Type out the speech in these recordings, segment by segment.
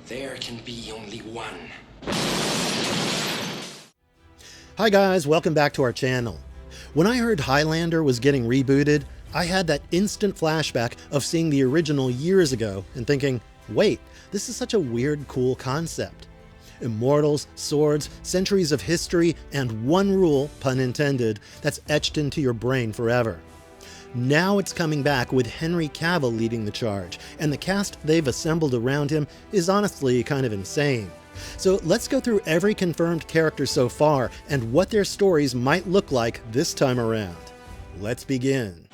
There can be only one. Hi guys, welcome back to our channel. When I heard Highlander was getting rebooted, I had that instant flashback of seeing the original years ago and thinking, wait, this is such a weird, cool concept. Immortals, swords, centuries of history, and one rule, pun intended, that's etched into your brain forever. Now it's coming back with Henry Cavill leading the charge, and the cast they've assembled around him is honestly kind of insane. So let's go through every confirmed character so far and what their stories might look like this time around. Let's begin.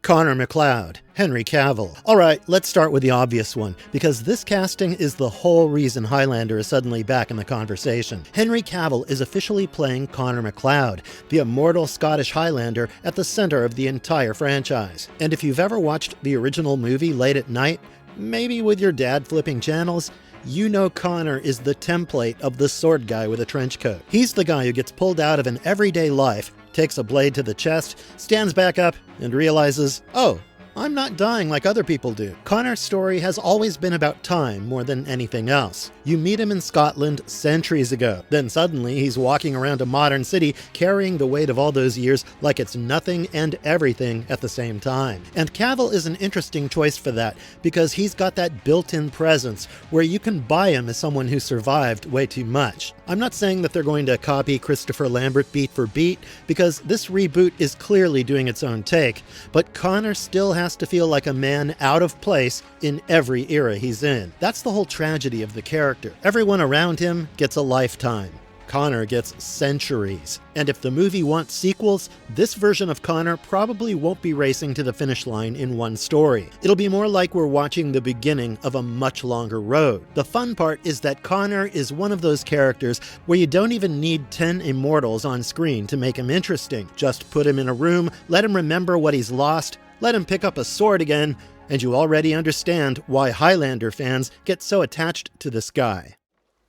Connor MacLeod, Henry Cavill. Alright, let's start with the obvious one, because this casting is the whole reason Highlander is suddenly back in the conversation. Henry Cavill is officially playing Connor MacLeod, the immortal Scottish Highlander at the center of the entire franchise. And if you've ever watched the original movie late at night, maybe with your dad flipping channels, you know Connor is the template of the sword guy with a trench coat. He's the guy who gets pulled out of an everyday life, takes a blade to the chest, stands back up, and realizes, oh, I'm not dying like other people do. Connor's story has always been about time more than anything else. You meet him in Scotland centuries ago. Then suddenly he's walking around a modern city carrying the weight of all those years like it's nothing and everything at the same time. And Cavill is an interesting choice for that because he's got that built-in presence where you can buy him as someone who survived way too much. I'm not saying that they're going to copy Christopher Lambert beat for beat because this reboot is clearly doing its own take, but Connor still has to feel like a man out of place in every era he's in. That's the whole tragedy of the character. Everyone around him gets a lifetime. Connor gets centuries. And if the movie wants sequels, this version of Connor probably won't be racing to the finish line in one story. It'll be more like we're watching the beginning of a much longer road. The fun part is that Connor is one of those characters where you don't even need 10 Immortals on screen to make him interesting. Just put him in a room, let him remember what he's lost, let him pick up a sword again, and you already understand why Highlander fans get so attached to this guy.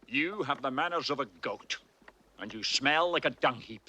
You have the manners of a goat, and you smell like a dung heap.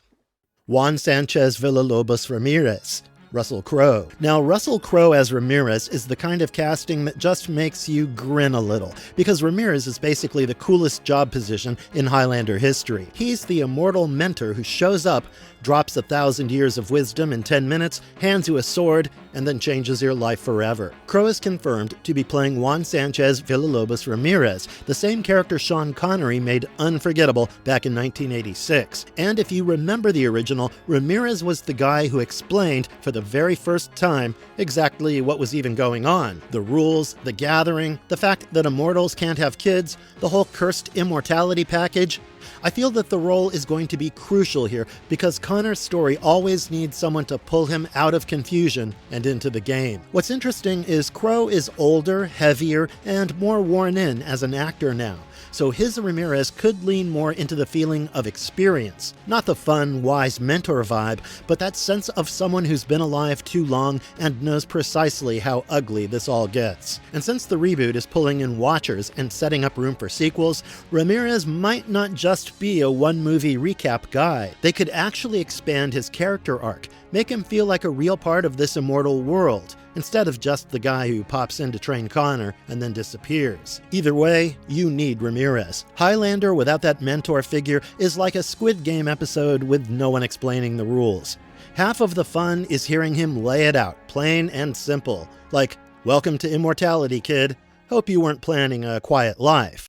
Juan Sanchez Villalobos Ramirez, Russell Crowe. Now, Russell Crowe as Ramirez is the kind of casting that just makes you grin a little, because Ramirez is basically the coolest job position in Highlander history. He's the immortal mentor who shows up, drops 1,000 years of wisdom in 10 minutes, hands you a sword, and then changes your life forever. Crowe is confirmed to be playing Juan Sanchez Villalobos Ramirez, the same character Sean Connery made unforgettable back in 1986. And if you remember the original, Ramirez was the guy who explained, for the very first time, exactly what was even going on. The rules, the gathering, the fact that immortals can't have kids, the whole cursed immortality package. I feel that the role is going to be crucial here because Connor's story always needs someone to pull him out of confusion and into the game. What's interesting is Crowe is older, heavier, and more worn in as an actor now, so his Ramirez could lean more into the feeling of experience. Not the fun, wise mentor vibe, but that sense of someone who's been alive too long and knows precisely how ugly this all gets. And since the reboot is pulling in watchers and setting up room for sequels, Ramirez might not just be a one-movie recap guy. They could actually expand his character arc, make him feel like a real part of this immortal world, instead of just the guy who pops in to train Connor and then disappears. Either way, you need Ramirez. Highlander without that mentor figure is like a Squid Game episode with no one explaining the rules. Half of the fun is hearing him lay it out, plain and simple. Like, welcome to immortality, kid. Hope you weren't planning a quiet life.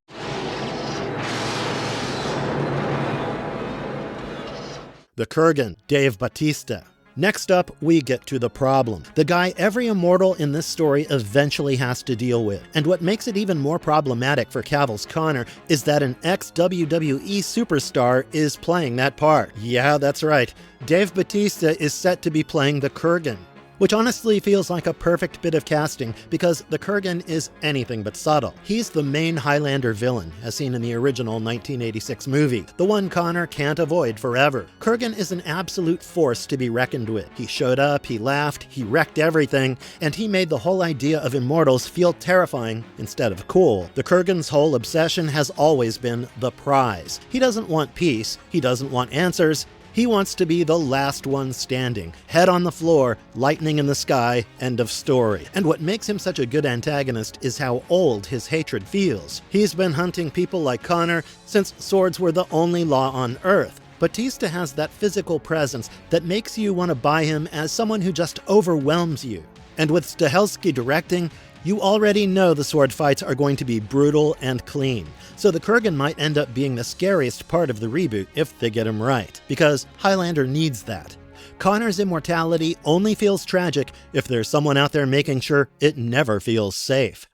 The Kurgan, Dave Bautista. Next up, we get to the problem. The guy every immortal in this story eventually has to deal with. And what makes it even more problematic for Cavill's Connor is that an ex-WWE superstar is playing that part. Yeah, that's right. Dave Bautista is set to be playing the Kurgan, which honestly feels like a perfect bit of casting because the Kurgan is anything but subtle. He's the main Highlander villain, as seen in the original 1986 movie, the one Connor can't avoid forever. Kurgan is an absolute force to be reckoned with. He showed up, he laughed, he wrecked everything, and he made the whole idea of Immortals feel terrifying instead of cool. The Kurgan's whole obsession has always been the prize. He doesn't want peace, he doesn't want answers, He wants to be the last one standing, head on the floor, lightning in the sky, end of story. And what makes him such a good antagonist is how old his hatred feels. He's been hunting people like Connor since swords were the only law on Earth. Bautista has that physical presence that makes you want to buy him as someone who just overwhelms you. And with Stahelski directing, you already know the sword fights are going to be brutal and clean. So the Kurgan might end up being the scariest part of the reboot if they get him right, because Highlander needs that. Connor's immortality only feels tragic if there's someone out there making sure it never feels safe.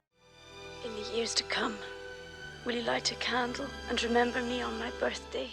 In the years to come, will you light a candle and remember me on my birthday?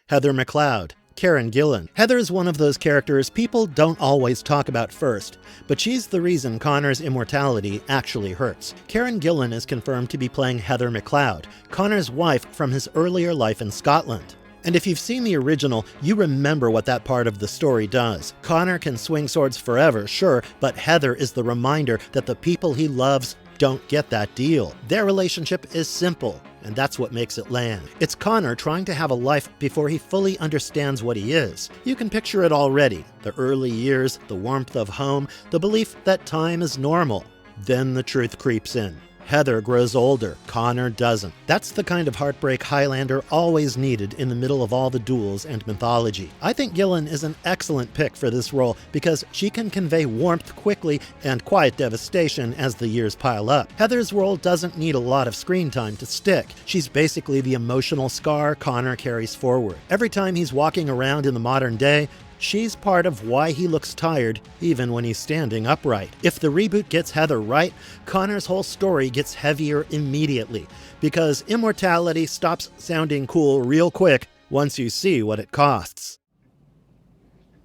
Heather McLeod, Karen Gillan. Heather is one of those characters people don't always talk about first, but she's the reason Connor's immortality actually hurts. Karen Gillan is confirmed to be playing Heather McLeod, Connor's wife from his earlier life in Scotland. And if you've seen the original, you remember what that part of the story does. Connor can swing swords forever, sure, but Heather is the reminder that the people he loves don't get that deal. Their relationship is simple, and that's what makes it land. It's Connor trying to have a life before he fully understands what he is. You can picture it already. The early years, the warmth of home, the belief that time is normal. Then the truth creeps in. Heather grows older, Connor doesn't. That's the kind of heartbreak Highlander always needed in the middle of all the duels and mythology. I think Gillan is an excellent pick for this role because she can convey warmth quickly and quiet devastation as the years pile up. Heather's role doesn't need a lot of screen time to stick. She's basically the emotional scar Connor carries forward. Every time he's walking around in the modern day, she's part of why he looks tired, even when he's standing upright. If the reboot gets Heather right, Connor's whole story gets heavier immediately, because immortality stops sounding cool real quick once you see what it costs.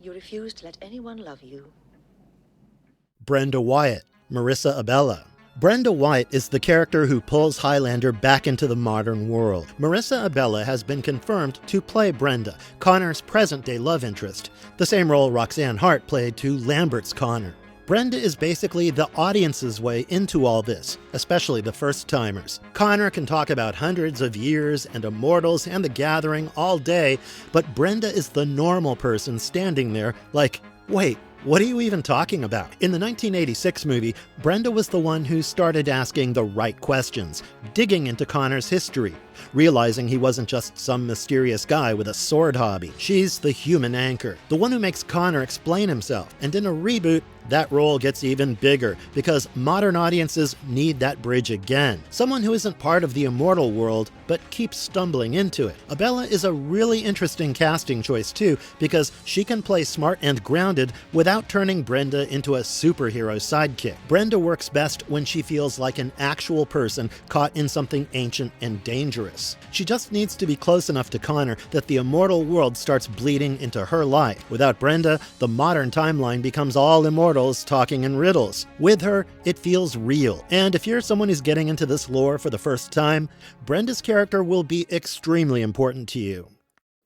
You refuse to let anyone love you. Brenda Wyatt, Marisa Abela. Brenda Wyatt is the character who pulls Highlander back into the modern world. Marisa Abela has been confirmed to play Brenda, Connor's present-day love interest, the same role Roxanne Hart played to Lambert's Connor. Brenda is basically the audience's way into all this, especially the first-timers. Connor can talk about hundreds of years and Immortals and the Gathering all day, but Brenda is the normal person standing there like, wait, what are you even talking about? In the 1986 movie, Brenda was the one who started asking the right questions, digging into Connor's history, realizing he wasn't just some mysterious guy with a sword hobby. She's the human anchor, the one who makes Connor explain himself. And in a reboot, that role gets even bigger because modern audiences need that bridge again. Someone who isn't part of the immortal world, but keeps stumbling into it. Abela is a really interesting casting choice too, because she can play smart and grounded without turning Brenda into a superhero sidekick. Brenda works best when she feels like an actual person caught in something ancient and dangerous. She just needs to be close enough to Connor that the immortal world starts bleeding into her life. Without Brenda, the modern timeline becomes all immortals talking in riddles. With her, it feels real. And if you're someone who's getting into this lore for the first time, Brenda's character will be extremely important to you.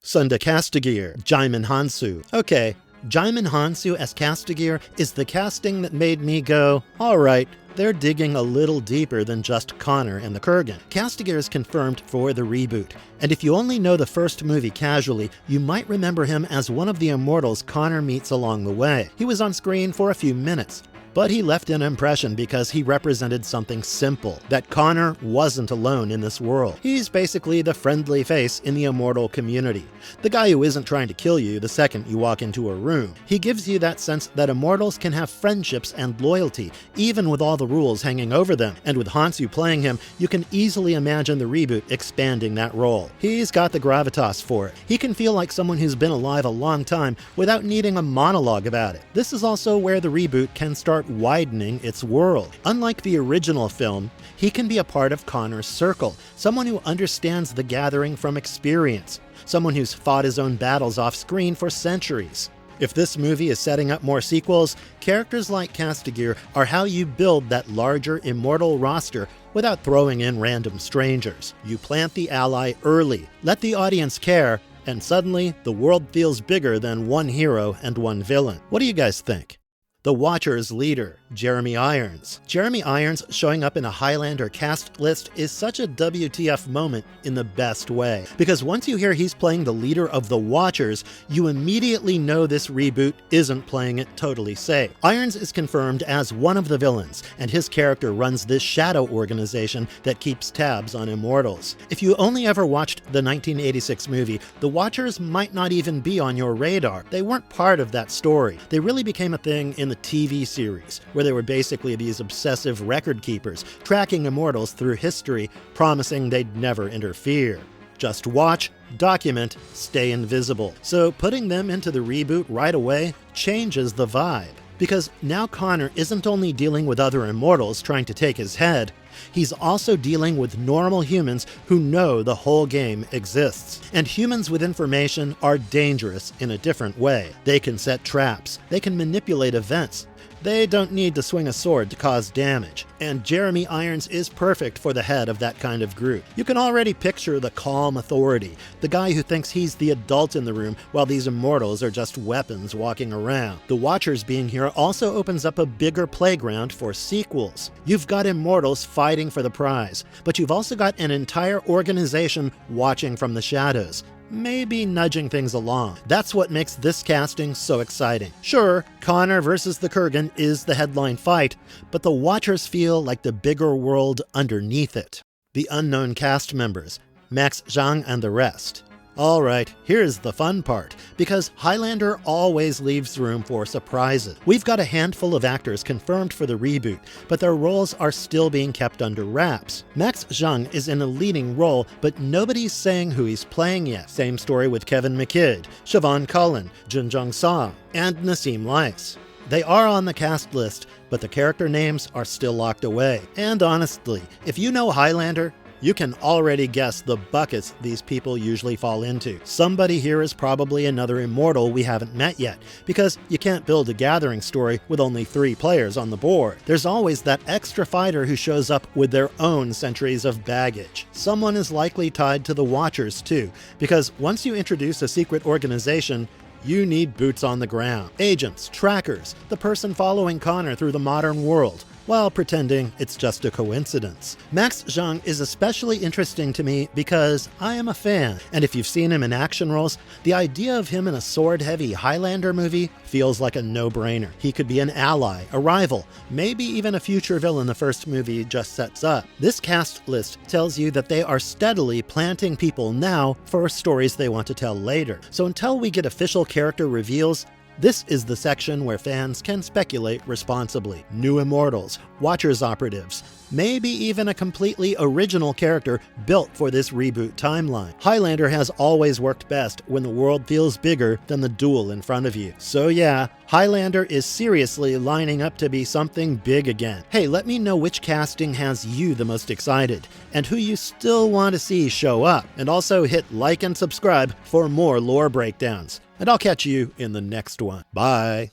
Sunda Castagir, Djimon Hounsou. Okay, Djimon Hounsou as Castagir is the casting that made me go, alright, they're digging a little deeper than just Connor and the Kurgan. Castagir is confirmed for the reboot, and if you only know the first movie casually, you might remember him as one of the Immortals Connor meets along the way. He was on screen for a few minutes, but he left an impression because he represented something simple, that Connor wasn't alone in this world. He's basically the friendly face in the immortal community, the guy who isn't trying to kill you the second you walk into a room. He gives you that sense that immortals can have friendships and loyalty, even with all the rules hanging over them, and with Hounsou playing him, you can easily imagine the reboot expanding that role. He's got the gravitas for it. He can feel like someone who's been alive a long time without needing a monologue about it. This is also where the reboot can start widening its world. Unlike the original film, he can be a part of Connor's circle, someone who understands the Gathering from experience, someone who's fought his own battles off screen for centuries. If this movie is setting up more sequels, characters like Castagir are how you build that larger immortal roster without throwing in random strangers. You plant the ally early, let the audience care, and suddenly the world feels bigger than one hero and one villain. What do you guys think? The Watcher's leader, Jeremy Irons. Jeremy Irons showing up in a Highlander cast list is such a WTF moment in the best way, because once you hear he's playing the leader of the Watchers, you immediately know this reboot isn't playing it totally safe. Irons is confirmed as one of the villains, and his character runs this shadow organization that keeps tabs on Immortals. If you only ever watched the 1986 movie, the Watchers might not even be on your radar. They weren't part of that story. They really became a thing in the TV series, where they were basically these obsessive record keepers, tracking Immortals through history, promising they'd never interfere. Just watch, document, stay invisible. So putting them into the reboot right away changes the vibe. Because now Connor isn't only dealing with other Immortals trying to take his head, he's also dealing with normal humans who know the whole game exists. And humans with information are dangerous in a different way. They can set traps, they can manipulate events, they don't need to swing a sword to cause damage, and Jeremy Irons is perfect for the head of that kind of group. You can already picture the calm authority, the guy who thinks he's the adult in the room while these Immortals are just weapons walking around. The Watchers being here also opens up a bigger playground for sequels. You've got Immortals fighting for the prize, but you've also got an entire organization watching from the shadows, maybe nudging things along. That's what makes this casting so exciting. Sure, Connor versus the Kurgan is the headline fight, but the Watchers feel like the bigger world underneath it. The unknown cast members, Max Zhang and the rest. Alright, here's the fun part, because Highlander always leaves room for surprises. We've got a handful of actors confirmed for the reboot, but their roles are still being kept under wraps. Max Zhang is in a leading role, but nobody's saying who he's playing yet. Same story with Kevin McKidd, Siobhan Cullen, Jun Sa, and Nassim Lice. They are on the cast list, but the character names are still locked away. And honestly, if you know Highlander, you can already guess the buckets these people usually fall into. Somebody here is probably another Immortal we haven't met yet, because you can't build a gathering story with only 3 players on the board. There's always that extra fighter who shows up with their own centuries of baggage. Someone is likely tied to the Watchers too, because once you introduce a secret organization, you need boots on the ground. Agents, trackers, the person following Connor through the modern world, while pretending it's just a coincidence. Max Zhang is especially interesting to me because I am a fan, and if you've seen him in action roles, the idea of him in a sword-heavy Highlander movie feels like a no-brainer. He could be an ally, a rival, maybe even a future villain the first movie just sets up. This cast list tells you that they are steadily planting people now for stories they want to tell later. So until we get official character reveals, this is the section where fans can speculate responsibly. New Immortals, Watchers operatives, maybe even a completely original character built for this reboot timeline. Highlander has always worked best when the world feels bigger than the duel in front of you. So yeah, Highlander is seriously lining up to be something big again. Hey, let me know which casting has you the most excited, and who you still want to see show up. And also hit like and subscribe for more lore breakdowns. And I'll catch you in the next one. Bye.